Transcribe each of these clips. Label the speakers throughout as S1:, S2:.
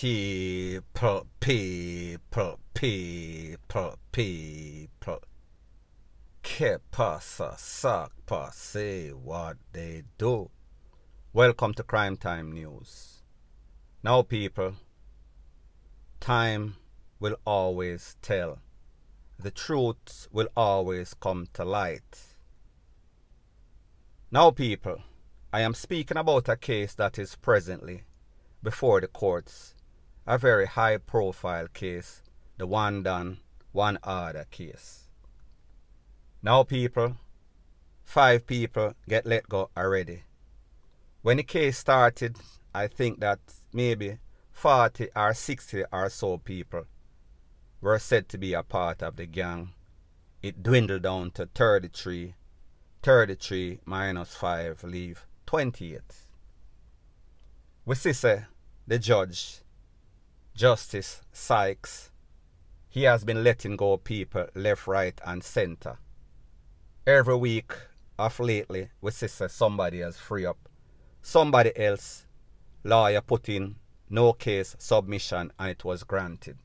S1: People. Que pasa, sac say what they do. Welcome to Crime Time News. Now, people, time will always tell. The truth will always come to light. Now, people, I am speaking about a case that is presently before the courts. A very high-profile case, the one done, one order case. Now, people, 5 people get let go already. When the case started, I think that maybe 40 or 60 or so people were said to be a part of the gang. It dwindled down to 33. 33 minus 5 leave 28. We see the judge, Justice Sykes, he has been letting go people left, right and center. Every week of lately, we see somebody has free up. Somebody else, lawyer put in no case submission and it was granted.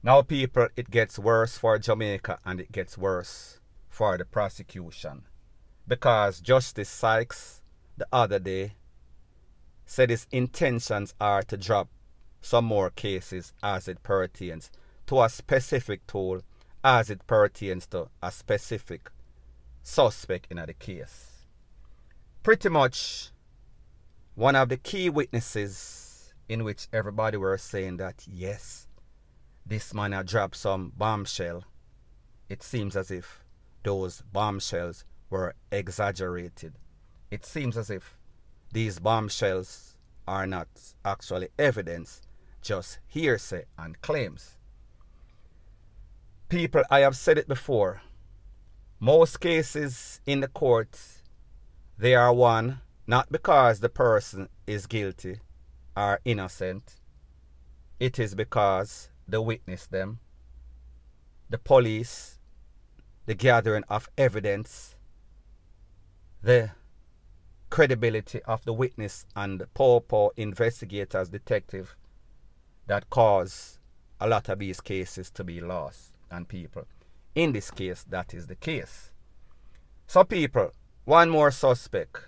S1: Now, people, it gets worse for Jamaica and it gets worse for the prosecution. Because Justice Sykes, the other day, said his intentions are to drop some more cases as it pertains to a specific tool, as it pertains to a specific suspect in the case. Pretty much one of the key witnesses in which everybody were saying that yes, this man had dropped some bombshell. It seems as if those bombshells were exaggerated. It seems as if these bombshells are not actually evidence, just hearsay and claims. People, I have said it before, most cases in the courts, they are won not because the person is guilty or innocent. It is because the witness them, the police, the gathering of evidence, the credibility of the witness and the poor investigators, detective, that cause a lot of these cases to be lost. And people, in this case, that is the case. So people, one more suspect.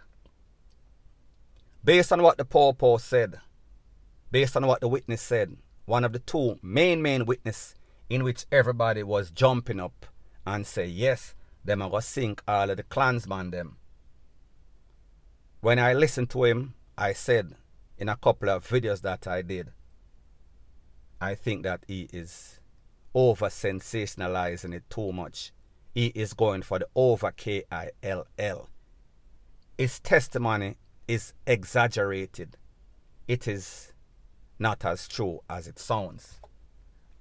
S1: Based on what the poor said, based on what the witness said, one of the two main witness in which everybody was jumping up and say, yes, them are going to sink all of the Klansman them. When I listened to him, I said in a couple of videos that I did, I think that he is over-sensationalizing it too much. He is going for the over KILL. His testimony is exaggerated. It is not as true as it sounds.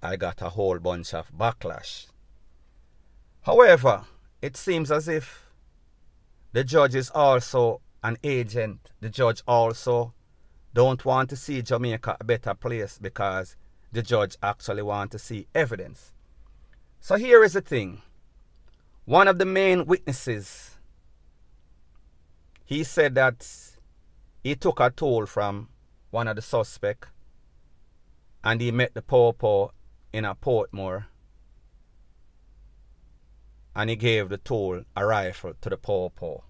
S1: I got a whole bunch of backlash. However, it seems as if the judge is also an agent. The judge also don't want to see Jamaica a better place because the judge actually wants to see evidence. So here is the thing. One of the main witnesses, he said that he took a toll from one of the suspects and he met the poor in a Portmore and he gave the toll a rifle to the poor.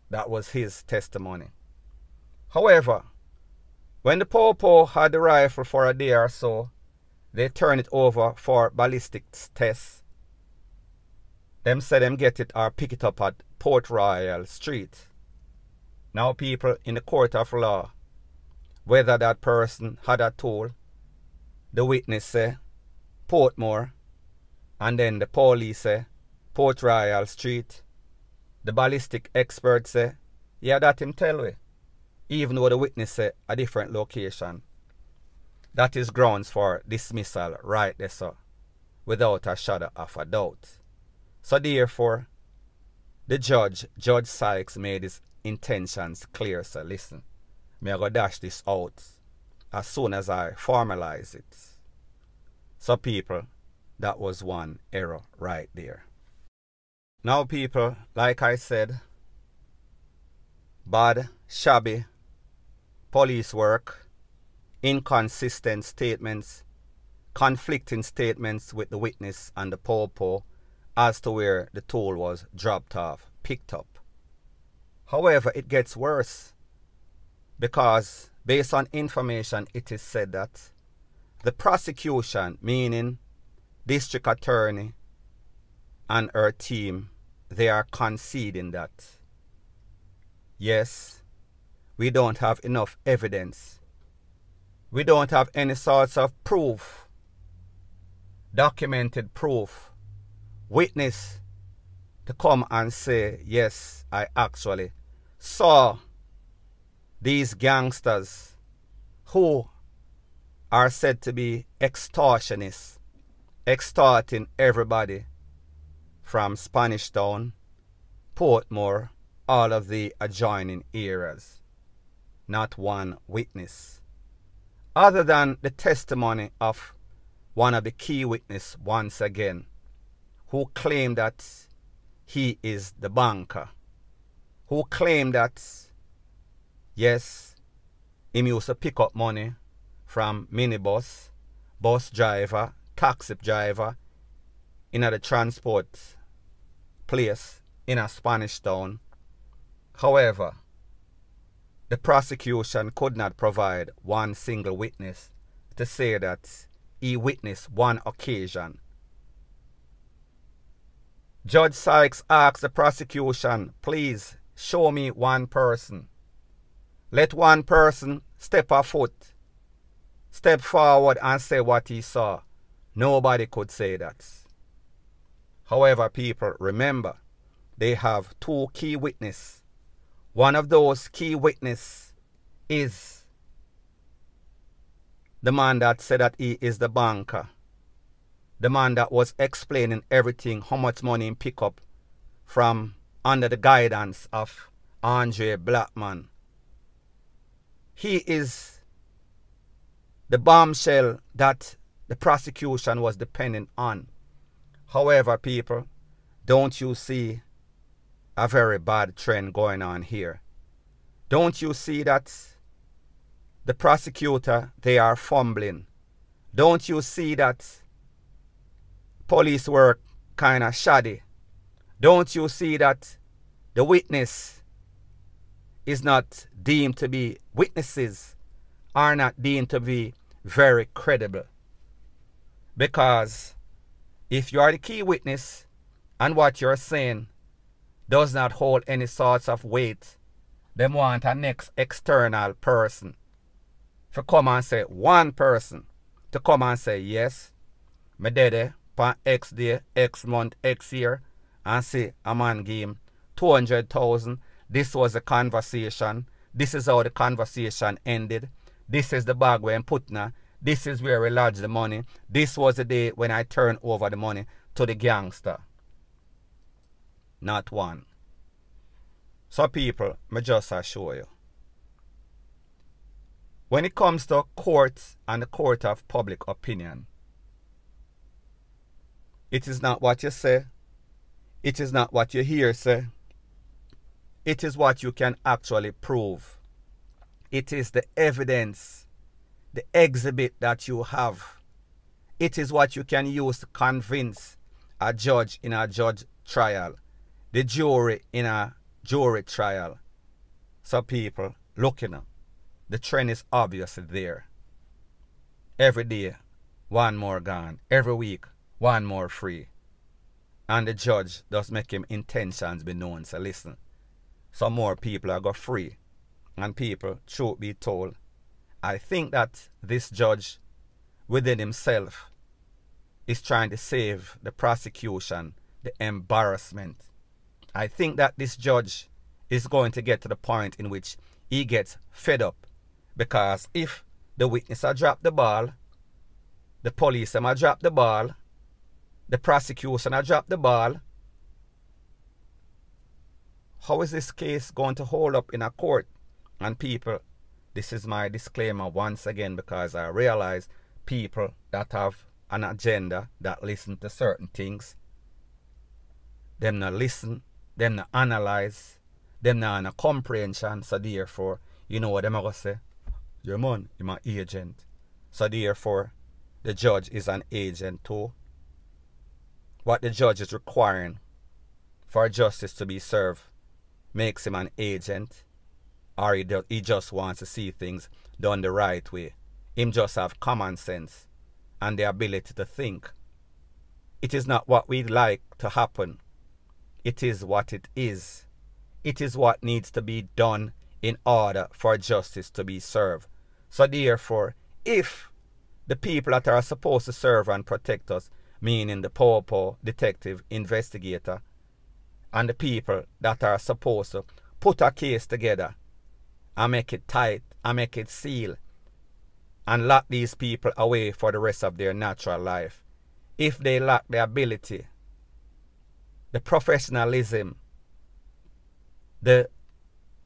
S1: That was his testimony. However, when the poor had the rifle for a day or so, they turned it over for ballistics tests. Them said them get it or pick it up at Port Royal Street. Now, people, in the court of law, whether that person had a tool, the witness say Portmore, and then the police say Port Royal Street, the ballistic expert say, yeah, that him tell we. Even though the witness said a different location. That is grounds for dismissal right there, sir, without a shadow of a doubt. So therefore, the Judge Sykes, made his intentions clear, sir. Listen, me I go dash this out as soon as I formalize it. So people, that was one error right there. Now people, like I said, bad, shabby police work inconsistent statements, conflicting statements with the witness and the popo as to where the tool was dropped off, picked up. However, it gets worse because based on information, it is said that the prosecution, meaning district attorney and her team, they are conceding that, yes, we don't have enough evidence. We don't have any sorts of proof, documented proof, witness to come and say, yes, I actually saw these gangsters who are said to be extortionists, extorting everybody from Spanish Town, Portmore, all of the adjoining areas. Not one witness. Other than the testimony of one of the key witnesses once again, who claimed that he is the banker, who claimed that, yes, he used to pick up money from minibus, bus driver, taxi driver, in a transport place in a Spanish Town. However, the prosecution could not provide one single witness to say that he witnessed one occasion. Judge Sykes asked the prosecution, please show me one person. Let one person step a foot, step forward and say what he saw. Nobody could say that. However, people, remember, they have two key witnesses. One of those key witnesses is the man that said that he is the banker. The man that was explaining everything, how much money he pick up from under the guidance of Andre Blackman. He is the bombshell that the prosecution was depending on. However, people, don't you see a very bad trend going on here? Don't you see that the prosecutor, they are fumbling? Don't you see that police work kind of shoddy? Don't you see that the witness is not deemed to be, witnesses are not deemed to be very credible? Because if you are the key witness and what you're saying does not hold any sorts of weight, they want a next external person to come and say, one person to come and say, yes, me did on X day, X month, X year, and say a man gave him 200,000. This was a conversation. This is how the conversation ended. This is the bag where I'm putting her. This is where we lodged the money. This was the day when I turned over the money to the gangster. Not one. So people, me just assure you, when it comes to courts and the court of public opinion, it is not what you say, it is not what you hear say, it is what you can actually prove. It is the evidence, the exhibit that you have. It is what you can use to convince a judge in a judge trial, the jury in a jury trial. So people, looking up, the trend is obviously there. Every day, one more gone. Every week, one more free. And the judge does make him intentions be known. So listen, some more people are go free. And people, truth be told, I think that this judge within himself is trying to save the prosecution the embarrassment. I think that this judge is going to get to the point in which he gets fed up. Because if the witness had dropped the ball, the police have dropped the ball, the prosecution had dropped the ball, how is this case going to hold up in a court? And people, this is my disclaimer once again, because I realize people that have an agenda, that listen to certain things, them not listen, them not analyze, them not a comprehension. So therefore, you know what them are going to say? Your man, I'm an agent. So therefore, the judge is an agent too. What the judge is requiring for justice to be served makes him an agent, or he just wants to see things done the right way. Him just have common sense and the ability to think. It is not what we'd like to happen. It is what it is. It is what needs to be done in order for justice to be served. So therefore, if the people that are supposed to serve and protect us, meaning the popo, detective, investigator, and the people that are supposed to put a case together and make it tight and make it seal and lock these people away for the rest of their natural life, if they lack the ability, the professionalism, the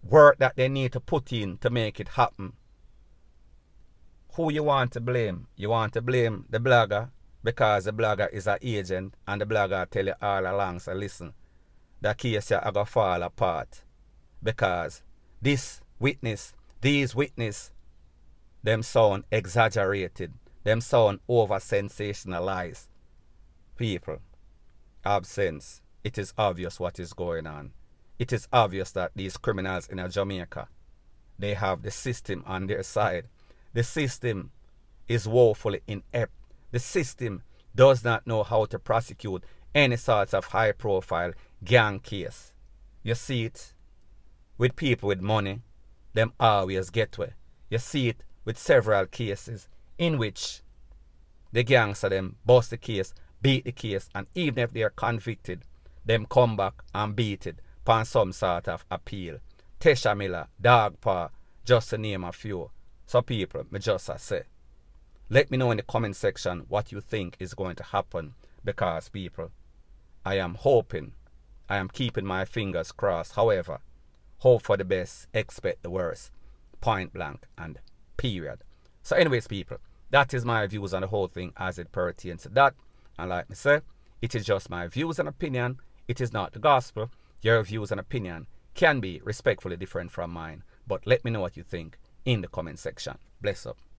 S1: work that they need to put in to make it happen, who you want to blame? You want to blame the blogger because the blogger is an agent and the blogger tell you all along, so listen, the case are going to fall apart because these witnesses, them sound exaggerated, them sound over-sensationalized. People have sense. It is obvious what is going on. It is obvious that these criminals in Jamaica, they have the system on their side. The system is woefully inept. The system does not know how to prosecute any sorts of high-profile gang case. You see it with people with money, them always get away. You see it with several cases in which the gangster them bust the case, beat the case, and even if they are convicted, them come back and beat it upon some sort of appeal. Tesha Miller, Dog Paw, just to name a few. So people, me just say, let me know in the comment section what you think is going to happen, because people, I am hoping, I am keeping my fingers crossed. However, hope for the best, expect the worst, point blank and period. So anyways people, that is my views on the whole thing as it pertains to that. And like me say, it is just my views and opinion. It is not the gospel. Your views and opinion can be respectfully different from mine. But let me know what you think in the comment section. Bless up.